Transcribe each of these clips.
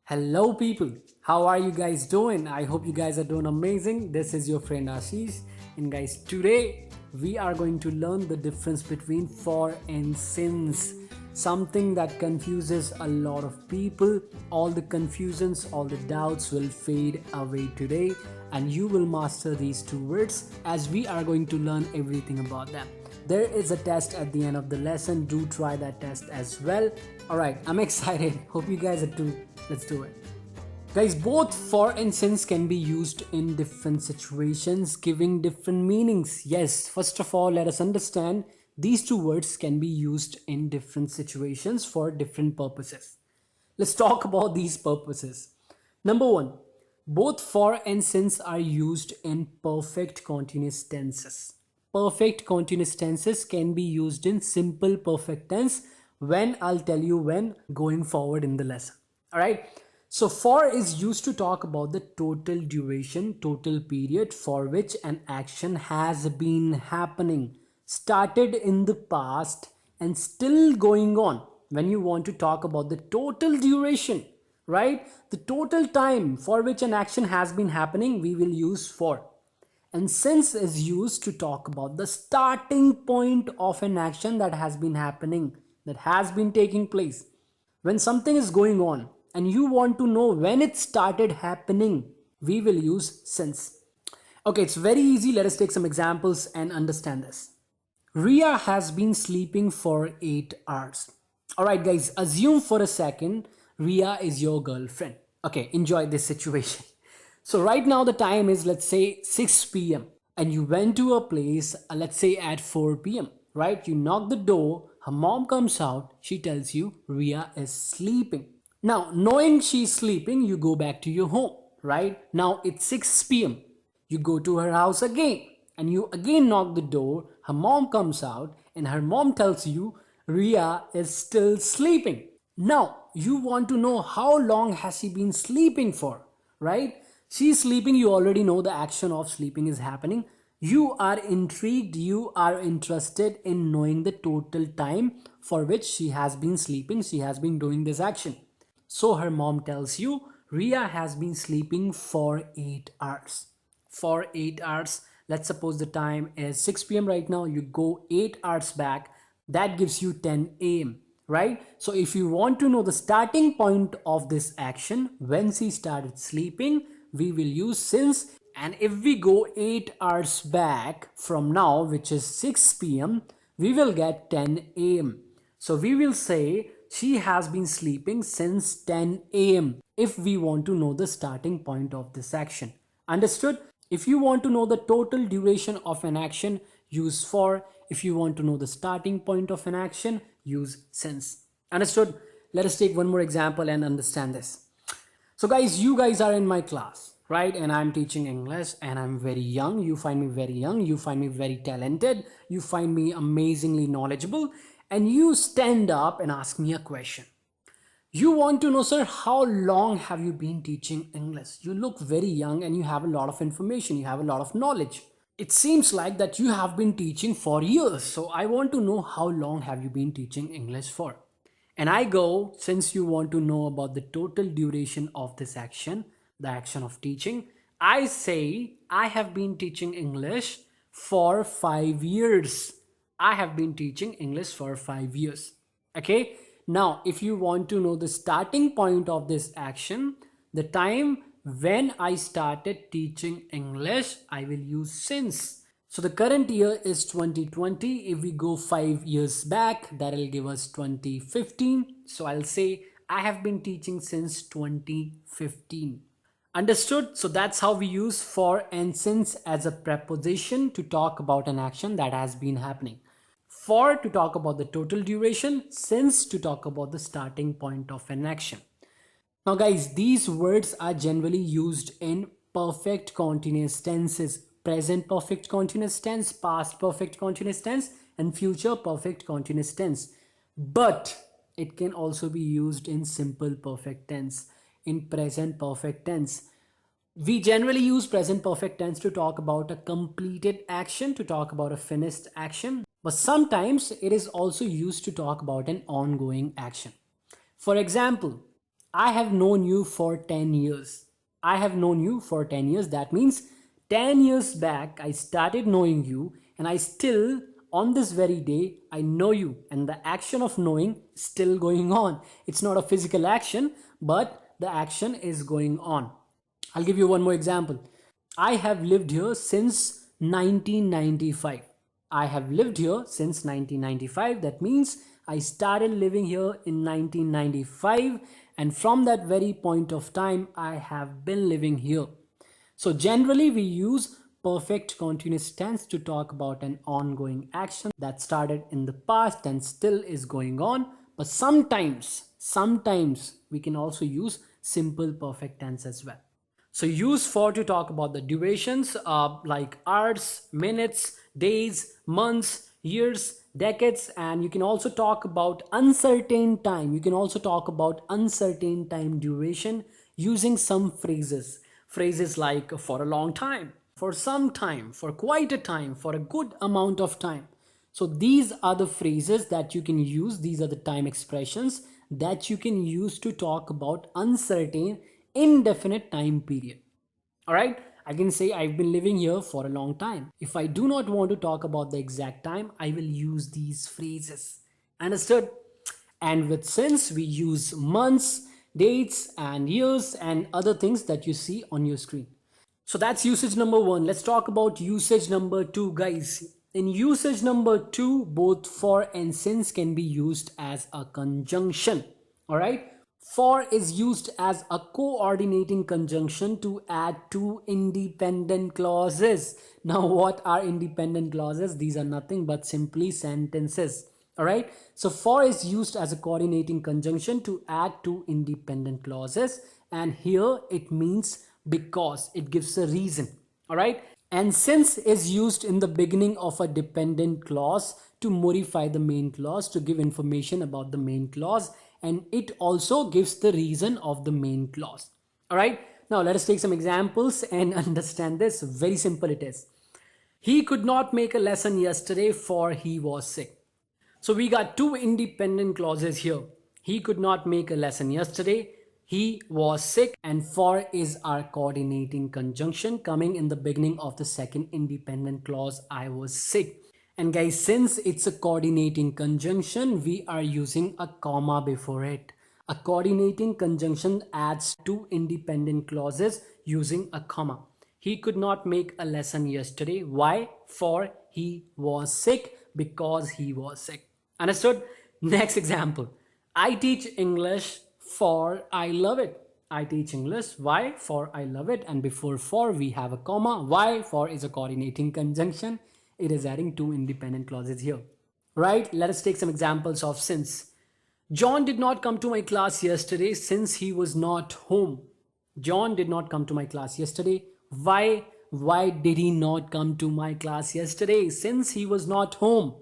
Hello, people. How are you guys doing? I hope you guys are doing amazing. This is your friend Ashish, and guys, today we are going to learn the difference between for and since. Something that confuses a lot of people. All the confusions, all the doubts will fade away today, and you will master these two words as we are going to learn everything about them. There is a test at the end of the lesson. Do try that test as well. Alright, I'm excited. Hope you guys are too. Let's do it. Guys, both for and since can be used in different situations, giving different meanings. Yes, first of all, let us understand these two words can be used in different situations for different purposes. Let's talk about these purposes. Number one, both for and since are used in perfect continuous tenses. Perfect continuous tenses can be used in simple perfect tense when I'll tell you when going forward in the lesson. Alright, so for is used to talk about the total duration, total period for which an action has been happening, started in the past and still going on. When you want to talk about the total duration, right, the total time for which an action has been happening, we will use for. And since is used to talk about the starting point of an action that has been happening, that has been taking place. When something is going on and you want to know when it started happening, we will use since. Okay, it's very easy. Let us take some examples and understand this. Ria has been sleeping for 8 hours. Alright, guys, assume for a second Ria is your girlfriend. Okay, enjoy this situation. So, right now, the time is, let's say, 6 p.m. and you went to a place, let's say, at 4 p.m. Right? You knock the door, her mom comes out, she tells you Ria is sleeping. Now, knowing she's sleeping, you go back to your home. Right? Now, it's 6 p.m. You go to her house again and you again knock the door. Her mom comes out and her mom tells you Ria is still sleeping. Now, you want to know how long has she been sleeping for, right? She's sleeping, you already know the action of sleeping is happening. You are intrigued, you are interested in knowing the total time for which she has been sleeping, she has been doing this action. So her mom tells you Ria has been sleeping for 8 hours. For 8 hours, let's suppose the time is 6 p.m. right now, you go 8 hours back, that gives you 10 a.m. right? So if you want to know the starting point of this action, when she started sleeping, we will use since. And if we go 8 hours back from now, which is 6 p.m., we will get 10 a.m. So we will say she has been sleeping since 10 a.m. if we want to know the starting point of this action. Understood? If you want to know the total duration of an action, use for. If you want to know the starting point of an action, use since. Understood? Let us take one more example and understand this. So guys, you guys are in my class, right? And I'm teaching English and I'm very young. You find me very young. You find me very talented. You find me amazingly knowledgeable. And you stand up and ask me a question. You want to know, sir, how long have you been teaching English? You look very young and you have a lot of information. You have a lot of knowledge. It seems like that you have been teaching for years. So I want to know how long have you been teaching English for? And I go, since you want to know about the total duration of this action, the action of teaching, I say I have been teaching English for 5 years. I have been teaching English for 5 years. Okay. Now, if you want to know the starting point of this action, the time when I started teaching English, I will use since. So the current year is 2020. If we go 5 years back, that will give us 2015. So I'll say I have been teaching since 2015. Understood? So that's how we use for and since as a preposition to talk about an action that has been happening. For to talk about the total duration, since to talk about the starting point of an action. Now guys, these words are generally used in perfect continuous tenses. Present perfect continuous tense, past perfect continuous tense, and future perfect continuous tense. But it can also be used in simple perfect tense, in present perfect tense. We generally use present perfect tense to talk about a completed action, to talk about a finished action. But sometimes it is also used to talk about an ongoing action. For example, I have known you for 10 years. I have known you for 10 years. That means 10 years back, I started knowing you, and I still, on this very day, I know you. And the action of knowing is still going on. It's not a physical action, but the action is going on. I'll give you one more example. I have lived here since 1995. I have lived here since 1995. That means I started living here in 1995, and from that very point of time, I have been living here. So generally we use perfect continuous tense to talk about an ongoing action that started in the past and still is going on. But sometimes we can also use simple perfect tense as well. So use for to talk about the durations like hours, minutes, days, months, years, decades, and you can also talk about uncertain time. You can also talk about uncertain time duration using some phrases. Phrases like for a long time, for some time, for quite a time, for a good amount of time. So these are the phrases that you can use. These are the time expressions that you can use to talk about uncertain, indefinite time period. All right, I can say I've been living here for a long time. If I do not want to talk about the exact time, I will use these phrases. Understood? And with since, we use months, dates, and years, and other things that you see on your screen. So that's usage number one. Let's talk about usage number two, guys. In usage number two, both for and since can be used as a conjunction. All right. For is used as a coordinating conjunction to add two independent clauses. Now, what are independent clauses? These are nothing but simply sentences. All right. So for is used as a coordinating conjunction to add two independent clauses. And here it means because. It gives a reason. All right. And since is used in the beginning of a dependent clause to modify the main clause, to give information about the main clause, and it also gives the reason of the main clause. All right. Now let us take some examples and understand this. Very simple it is. He could not make a lesson yesterday for he was sick. So we got two independent clauses here. He could not make a lesson yesterday. He was sick, and for is our coordinating conjunction coming in the beginning of the second independent clause, I was sick. And guys, since it's a coordinating conjunction, we are using a comma before it. A coordinating conjunction adds two independent clauses using a comma. He could not make a lesson yesterday. Why? For he was sick, because he was sick. Understood? Next example. I teach English for I love it. I teach English. Why? For I love it. And before for we have a comma. Why? For is a coordinating conjunction. It is adding two independent clauses here. Right? Let us take some examples of since. John did not come to my class yesterday since he was not home. John did not come to my class yesterday. Why? Why did he not come to my class yesterday? Since he was not home.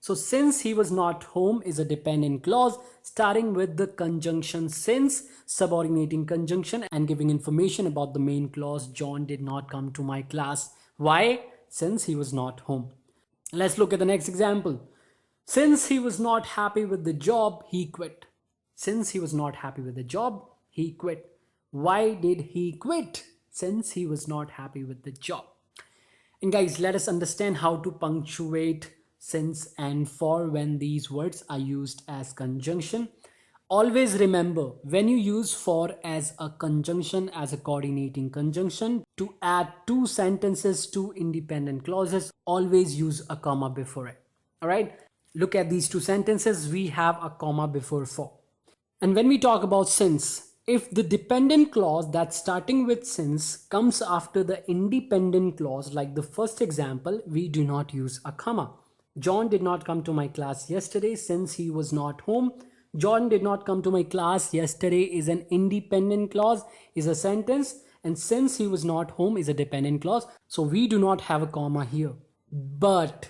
So since he was not home is a dependent clause starting with the conjunction since, subordinating conjunction, and giving information about the main clause. John did not come to my class. Why? Since he was not home. Let's look at the next example. Since he was not happy with the job, he quit. Since he was not happy with the job, he quit. Why did he quit? Since he was not happy with the job. And guys, let us understand how to punctuate since and for when these words are used as conjunction. Always remember, when you use for as a conjunction, as a coordinating conjunction, to add two sentences, two independent clauses, always use a comma before it. All right. Look at these two sentences. We have a comma before for. And when we talk about since, if the dependent clause that's starting with since comes after the independent clause, like the first example, we do not use a comma. John did not come to my class yesterday since he was not home. John did not come to my class yesterday is an independent clause, is a sentence, and since he was not home is a dependent clause. So we do not have a comma here. But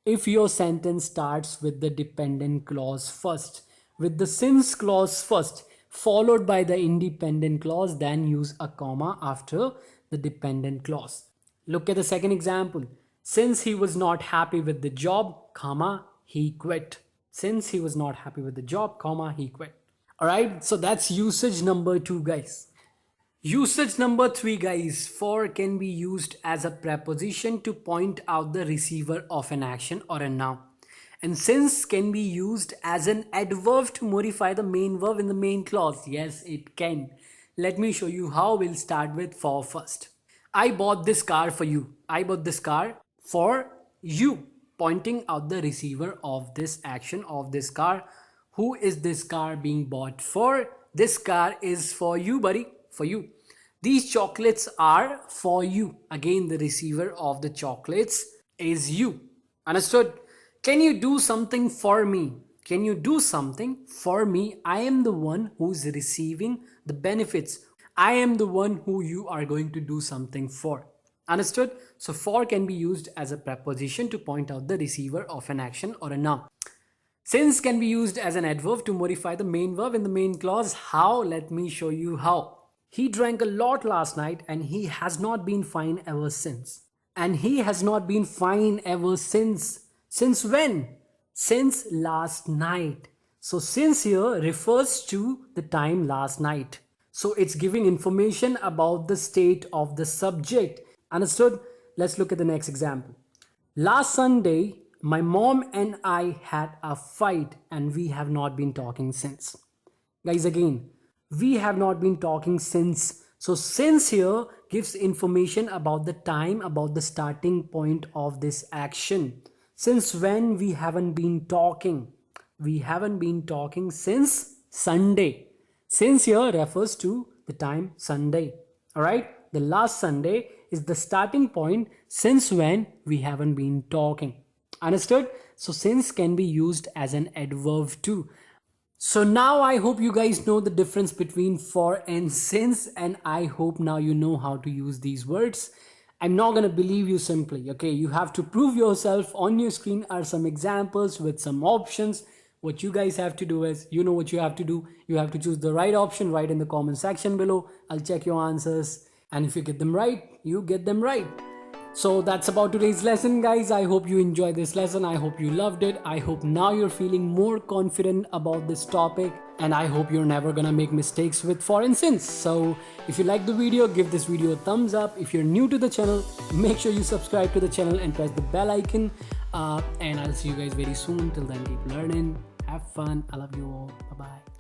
if your sentence starts with the dependent clause first, with the since clause first, followed by the independent clause, then use a comma after the dependent clause. Look at the second example. Since he was not happy with the job, comma, he quit. Since he was not happy with the job, comma, he quit. All right, so that's usage number 2, guys. Usage number 3, guys. For can be used as a preposition to point out the receiver of an action or a noun. And since can be used as an adverb to modify the main verb in the main clause. Yes, it can. Let me show you how. We'll start with for first. I bought this car for you. I bought this car for you. Pointing out the receiver of this action of this car. Who is this car being bought for? This car is for you, buddy. For you. These chocolates are for you. Again, the receiver of the chocolates is you. Understood? Can you do something for me? Can you do something for me? I am the one who's receiving the benefits. I am the one who you are going to do something for. Understood? So for can be used as a preposition to point out the receiver of an action or a noun. Since can be used as an adverb to modify the main verb in the main clause. How? Let me show you how. He drank a lot last night and he has not been fine ever since. And he has not been fine ever since. Since when? Since last night. So since here refers to the time last night. So it's giving information about the state of the subject. Understood? Let's look at the next example. Last Sunday, my mom and I had a fight and we have not been talking since. Guys, again, we have not been talking since. So since here gives information about the time, about the starting point of this action. Since when we haven't been talking? We haven't been talking since Sunday. Since here refers to the time Sunday. Alright, the last Sunday is the starting point since when we haven't been talking. Understood? So since can be used as an adverb too. So now I hope you guys know the difference between for and since, and I hope now you know how to use these words. I'm not going to believe you simply, okay? You have to prove yourself. On your screen are some examples with some options. What you guys have to do is, you know what you have to do. You have to choose the right option right in the comment section below. I'll check your answers. And if you get them right, you get them right. So that's about today's lesson, guys. I hope you enjoyed this lesson. I hope you loved it. I hope now you're feeling more confident about this topic. And I hope you're never gonna make mistakes with for and since. So if you like the video, give this video a thumbs up. If you're new to the channel, make sure you subscribe to the channel and press the bell icon. And I'll see you guys very soon. Till then, keep learning. Have fun. I love you all. Bye-bye.